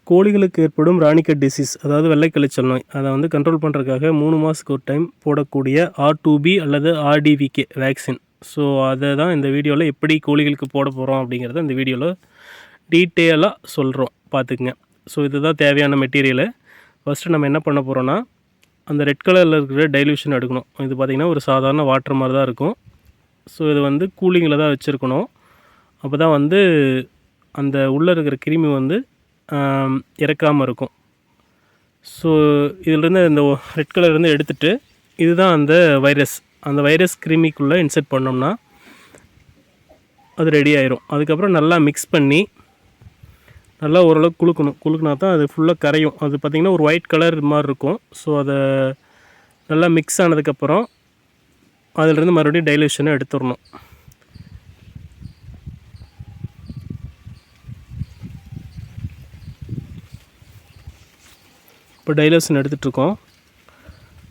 கோழிகளுக்கு ஏற்படும் ராணிக்கட் டிசீஸ் அதாவது வெள்ளைக்கழிச்சல் நோய் அதை வந்து கண்ட்ரோல் பண்ணுறதுக்காக 3 மாதத்துக்கு ஒரு டைம் போடக்கூடிய R2B அல்லது RDVK வேக்சின். ஸோ அதை தான் இந்த வீடியோவில் எப்படி கோழிகளுக்கு போட போகிறோம் அப்படிங்கிறத இந்த வீடியோவில் டீட்டெயிலாக சொல்கிறோம், பார்த்துக்குங்க. ஸோ இதுதான் தேவையான மெட்டீரியலு. ஃபஸ்ட்டு நம்ம என்ன பண்ண போகிறோன்னா, அந்த ரெட் கலரில் இருக்கிற டைல்யூஷன் எடுக்கணும். இது பார்த்திங்கன்னா ஒரு சாதாரண வாட்டர் மாதிரி தான் இருக்கும். ஸோ இது வந்து கூலிங்கில் தான் வச்சுருக்கணும். அப்போ தான் வந்து அந்த உள்ளே இருக்கிற கிருமி வந்து இறக்காமல் இருக்கும். ஸோ இதிலேருந்து இந்த ரெட் கலர்லேருந்து எடுத்துகிட்டு இதுதான் அந்த வைரஸ் கிருமிக்குள்ளே இன்செர்ட் பண்ணோம்னா அது ரெடி ஆயிரும். அதுக்கப்புறம் நல்லா மிக்ஸ் பண்ணி நல்லா ஓரளவுக்கு குலுக்குனா தான் அது ஃபுல்லாக கரையும். அது பார்த்திங்கன்னா ஒரு ஒயிட் கலர் மாதிரி இருக்கும். ஸோ அதை நல்லா மிக்ஸ் ஆனதுக்கப்புறம் அதிலிருந்து மறுபடியும் டைல்யூஷனை எடுத்துடணும். இப்போ டைல்யூஷன் எடுத்துகிட்ருக்கோம்.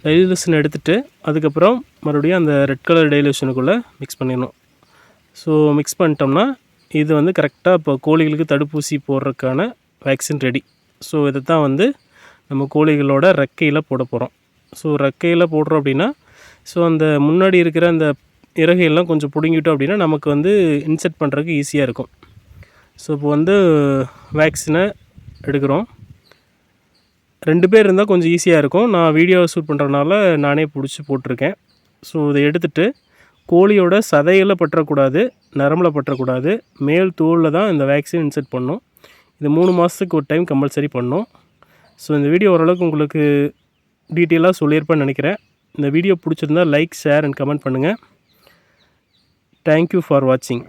டைல்யூஷன் எடுத்துகிட்டு அதுக்கப்புறம் மறுபடியும் அந்த ரெட் கலர் டைல்யூஷனுக்குள்ளே மிக்ஸ் பண்ணிடணும். ஸோ மிக்ஸ் பண்ணிட்டோம்னா இது வந்து கரெக்டாக இப்போ கோழிகளுக்கு தடுப்பூசி போடுறதுக்கான வேக்சின் ரெடி. ஸோ இதை தான் வந்து நம்ம கோழிகளோட ரெக்கையில் போட போகிறோம். ஸோ ரெக்கையில் போடுறோம் அப்படின்னா, ஸோ அந்த முன்னாடி இருக்கிற அந்த இறகையெல்லாம் கொஞ்சம் பிடுங்கிட்டோம் அப்படின்னா நமக்கு வந்து இன்செர்ட் பண்ணுறதுக்கு ஈஸியாக இருக்கும். ஸோ இப்போ வந்து வேக்சினை எடுக்கிறோம். 2 பேர் இருந்தால் கொஞ்சம் ஈஸியாக இருக்கும். நான் வீடியோ ஷூட் பண்ணுறதுனால நானே பிடிச்சி போட்டிருக்கேன். ஸோ இதை எடுத்துகிட்டு கோழியோட சதையில் பற்றக்கூடாது, நரம்பில் பற்றக்கூடாது, மேல் தோலில் தான் இந்த வேக்சின் இன்செர்ட் பண்ணணும். இது 3 மாதத்துக்கு ஒரு டைம் கம்பல்சரி பண்ணணும். ஸோ இந்த வீடியோ ஓரளவுக்கு உங்களுக்கு டீட்டெயிலாக சொல்லியிருப்பேன்னு நினைக்கிறேன். இந்த வீடியோ பிடிச்சிருந்தால் லைக், ஷேர் அண்ட் கமெண்ட் பண்ணுங்கள். தேங்க்யூ ஃபார் வாட்சிங்.